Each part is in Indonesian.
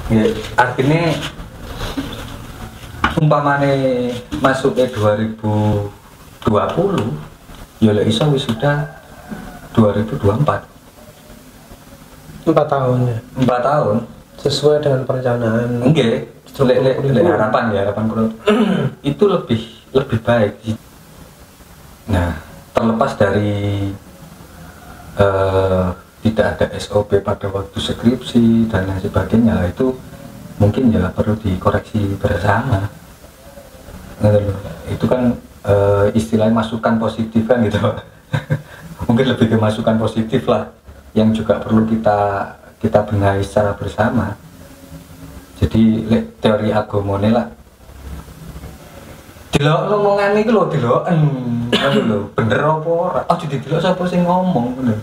Ya, artinya umpamane masuk 2020 ya lek iso wisuda 2024. 4 tahun ya. 4 tahun Sesuai dengan perencanaan. enggak lek harapan kurang itu lebih baik. Nah, terlepas dari tidak ada SOP pada waktu skripsi dan lain sebagainya, itu mungkin ya perlu dikoreksi bersama. Itu kan istilahnya masukan positif kan gitu. Mungkin lebih ke masukan positif lah yang juga perlu kita benahi secara bersama. Jadi teori agamane lah delok ngomongan iki lho deloken lho bener apa ora. Oh jadi delok sapa sing ngomong ngono.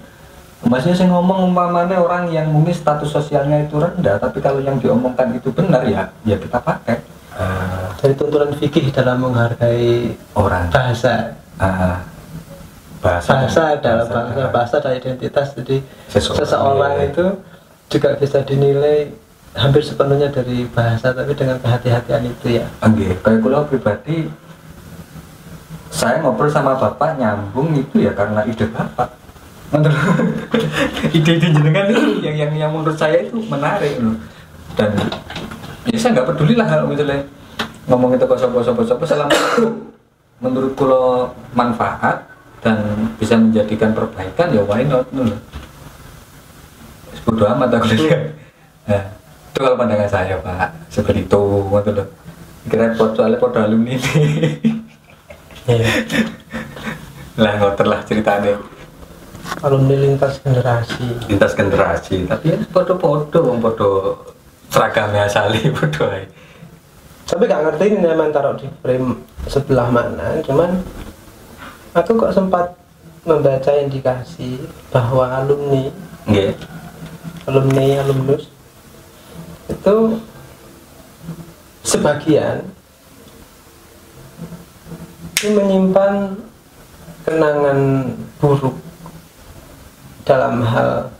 Maksudnya sing ngomong umpamane orang yang mungkin status sosialnya itu rendah, tapi kalau yang diomongkan itu benar ya kita pakai. Dari tuntunan fikih dalam menghargai Orang bahasa. Bahasa adalah bahasa adalah identitas. Jadi seseorang itu juga bisa dinilai hampir sepenuhnya dari bahasa, tapi dengan kehati-hatian itu ya. Oke, kayak kalau pribadi saya ngobrol sama bapak nyambung itu ya karena ide bapak. Ide-ide jenengan itu yang menurut saya itu menarik loh. Dan ya saya nggak peduli lah kalau misalnya ngomong itu kosong selama menurut kalau manfaat dan bisa menjadikan perbaikan ya why not loh. Bodoh amat aku lihat. Nah, itu kalau pandangan saya Pak, seperti itu gitu loh. Kira soalnya pada alumni ini. Lah ngotor lah ceritanya. Alumni lintas generasi. Tapi ya podo seragamnya asali podo aja. Tapi gak ngerti ini memang taruh di frame sebelah mana, cuman aku kok sempat membaca indikasi bahwa alumnus itu sebagian itu menyimpan kenangan buruk dalam hal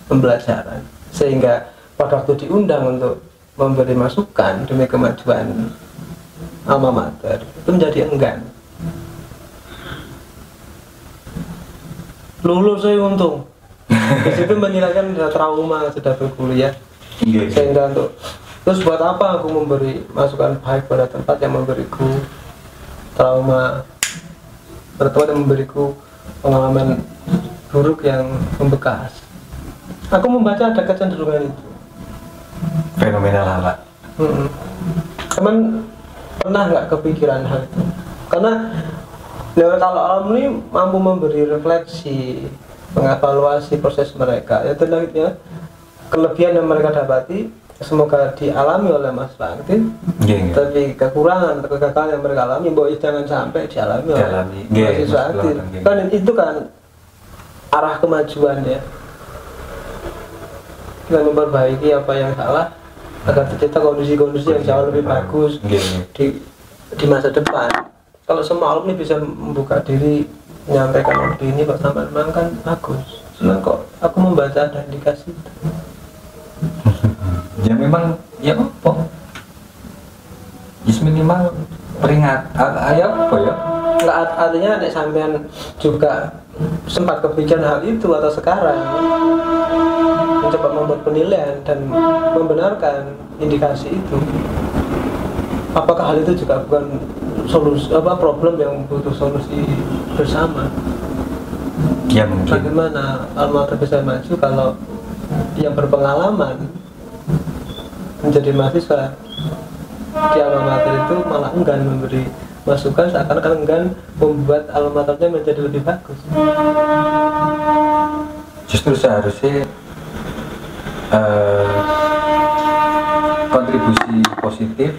pembelajaran, sehingga pada waktu diundang untuk memberi masukan demi kemajuan alma mater itu menjadi enggan. Lulus saya untung. Di situ menghilangkan trauma sudah berkuliah. Sehingga untuk terus buat apa aku memberi masukan baik pada tempat yang memberiku trauma, pada tempat yang memberiku pengalaman buruk yang membekas. Aku membaca ada kecenderungan itu. Fenomenal lah Pak. Cuman pernah nggak kepikiran hal itu? Karena kalau alumni mampu memberi refleksi, mengevaluasi proses mereka, ya tentunya kelebihan yang mereka dapati semoga dialami oleh Mas Fakti. Tapi kekurangan atau kegagalan yang mereka alami, bahwa jangan sampai dialami oleh Mas Fakti. Kan itu kan arah kemajuan ya. Dengan memperbaiki apa yang salah agar tercipta kondisi-kondisi yang jauh lebih bagus di masa depan. Kalau semua alumni bisa membuka diri menyampaikan opini kok sama memang kan bagus. Cuman kok aku membaca ada indikasi itu. Ya memang ya apa? Just minimal peringat ya apa ya? Nggak artinya nek sampean juga sempat kepikiran hal itu atau sekarang mencoba membuat penilaian dan membenarkan indikasi itu, apakah hal itu juga bukan solusi problem yang butuh solusi bersama? Ya mungkin. Bagaimana alma mater bisa maju kalau yang berpengalaman menjadi mahasiswa di alma mater itu malah enggan memberi masukan, seakan-akan enggan membuat alma maternya menjadi lebih bagus. Justru seharusnya kontribusi positif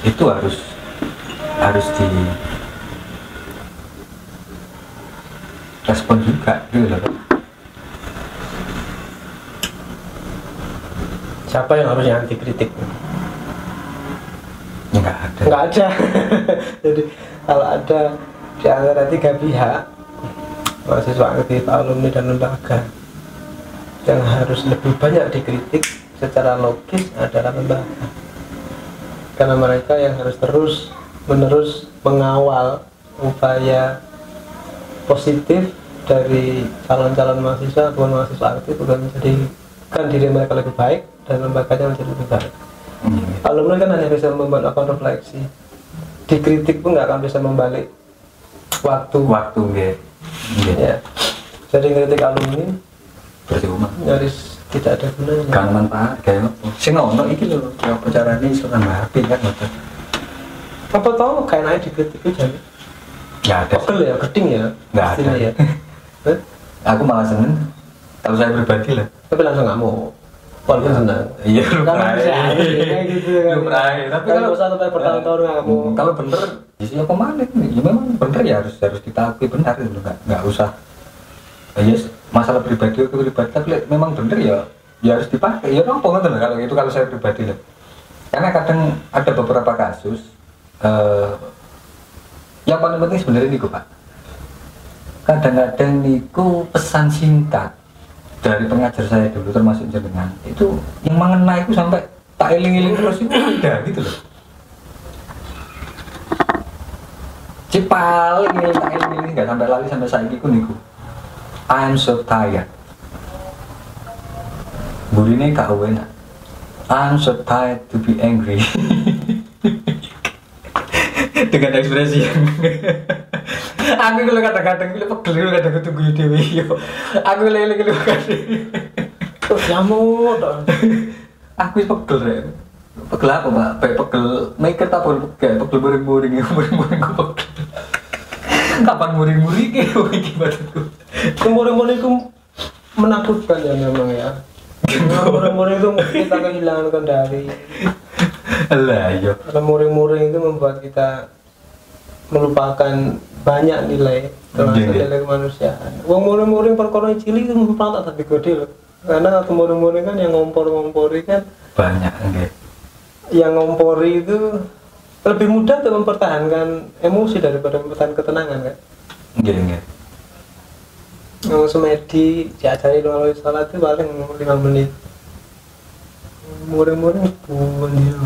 itu harus di respon juga gitu loh. Siapa yang harusnya anti kritik? Nggak ada. Jadi kalau ada di antara 3 pihak, mahasiswa aktif, alumni dan lembaga, yang harus lebih banyak dikritik, secara logis adalah lembaga, karena mereka yang harus terus menerus mengawal upaya positif dari calon-calon mahasiswa ataupun mahasiswa aktif untuk menjadikan diri mereka lebih baik dan lembaganya menjadi lebih baik. Alumni kan hanya bisa melakukan refleksi, dikritik pun nggak akan bisa membalik waktu ya. Jadi kritik alumni percuma, nyaris tidak ada gunanya. kan manfaat kayak apa sing ono iki lho ya apa carane iso nambah kan ngoten. Apa tau kayak naik dikritik aja Ya ada pegel ya, geding ya nggak ada pastinya ya. aku malah seneng kalau saya pribadi lah. Tapi langsung nggak mau walaupun senang Iya, karena bisa kayak gitu kan. Tapi Kalau kalau satu bertahun-tahun nggak mau. kalau bener, ya kemana? Ya memang bener ya harus kita akui benar gitu, nggak usah. Yes, masalah pribadi itu pribadi, tapi memang bener ya harus dipakai. Ya nopo nggak kalau itu kalau saya pribadi lah. Karena kadang ada beberapa kasus yang paling penting sebenarnya niku Pak. Kadang-kadang niku pesan singkat dari pengajar saya dulu termasuk jenengan itu yang mengena itu sampai tak eling-eling terus itu ada gitu loh. Cipal eling tak eling nggak sampai lali sampai saiki ku niku. I'm so tired. Burine gak enak. I'm so tired to be angry. Dengan ekspresi yang aku kalau kadang-kadang kalau pegel kadang tunggu dewi yo. Aku lele kalau kadang. Kok jamu dong. Aku pegel ya. Pegel apa Pak? Baik pegel mikir tak kayak pegel muring-muring aku pegel. Kapan muring-muring gitu gimana tuh? Muring-muring itu menakutkan ya memang ya. Muring-muring itu kita kehilangan kendali. Lah yo. Karena muring-muring itu membuat kita melupakan banyak nilai termasuk nilai kemanusiaan. Wong muring-muring perkara cilik itu memperantak tapi gede loh. Karena atau muring-muring kan yang ngompor-ngompori kan Banyak enggak. yang ngompori itu lebih mudah untuk mempertahankan emosi daripada mempertahankan ketenangan kan. Enggak. Yang semedi diajari melalui salat itu paling 5 menit. Muring-muring pun dia.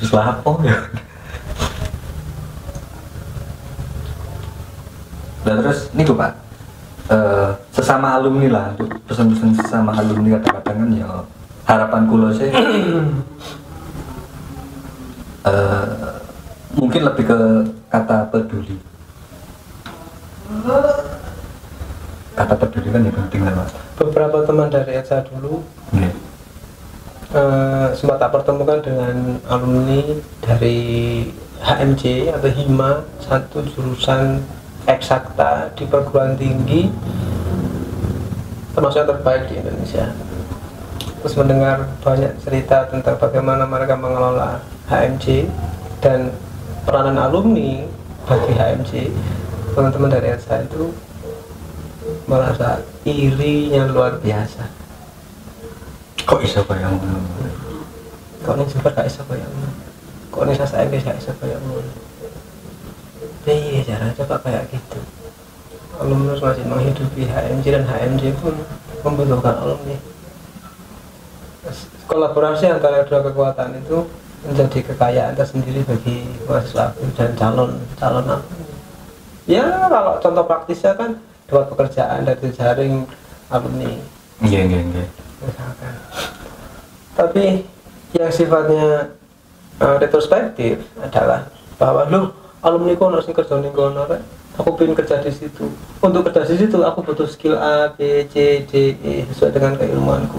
Terus lapo ya. Dan terus nih Pak, sesama alumni lah, untuk pesan-pesan sesama alumni kadang-kadang kan ya harapan kulo sih mungkin lebih ke kata peduli. Kata peduli kan ya penting lah Pak. Beberapa teman dari ETSA dulu sempat tak pertemukan dengan alumni dari HMJ atau HIMA, satu jurusan eksakta di perguruan tinggi termasuk yang terbaik di Indonesia. Terus mendengar banyak cerita tentang bagaimana mereka mengelola HMJ dan peranan alumni bagi HMJ. Teman-teman dari ETSA itu merasa irinya luar biasa. Kok bisa bayang? Kok ini super gak bisa bayang? Kok ini saya gak bisa bayang? Iya cara coba kayak gitu. Alumnus masih menghidupi HMJ dan HMJ pun membutuhkan alumni. Kolaborasi antara dua kekuatan itu menjadi kekayaan tersendiri bagi mahasiswa dan calon alumni. Ya kalau contoh praktisnya kan dapat pekerjaan dari jaring alumni. Iya. Misalkan. Tapi yang sifatnya retrospektif adalah bahwa alumni kono sing kerja ning kono rek. Aku pengen kerja di situ. Untuk kerja di situ aku butuh skill A, B, C, D, E sesuai dengan keilmuanku.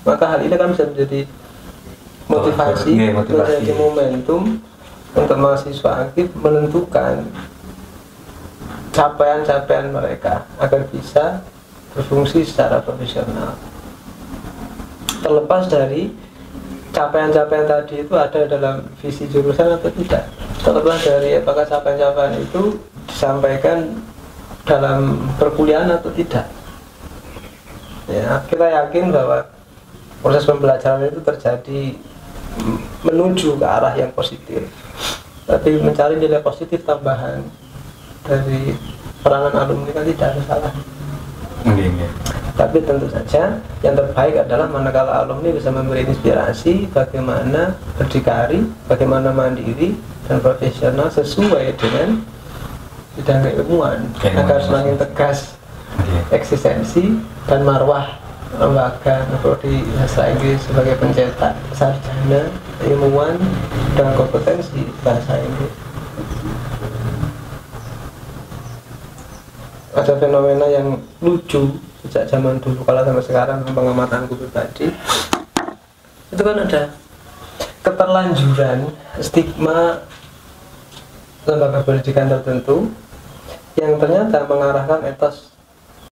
Maka hal ini kan bisa menjadi motivasi, menjadi momentum untuk mahasiswa aktif menentukan capaian-capaian mereka agar bisa berfungsi secara profesional. Terlepas dari capaian-capaian tadi itu ada dalam visi jurusan atau tidak, terlepas dari apakah capaian-capaian itu disampaikan dalam perkuliahan atau tidak. Ya, kita yakin bahwa proses pembelajaran itu terjadi menuju ke arah yang positif, tapi mencari nilai positif tambahan dari peranan alumni kan tidak ada salah. Tapi tentu saja yang terbaik adalah manakala alumni bisa memberi inspirasi bagaimana berdikari, bagaimana mandiri dan profesional sesuai dengan bidang keilmuan agar semakin tegas eksistensi dan marwah lembaga prodi bahasa Inggris sebagai pencetak sarjana ilmuwan dengan kompetensi bahasa Inggris. Ada fenomena yang lucu sejak zaman dulu kalau sampai sekarang, pengamatanku pribadi itu kan ada keterlanjuran stigma lembaga pendidikan tertentu yang ternyata mengarahkan etos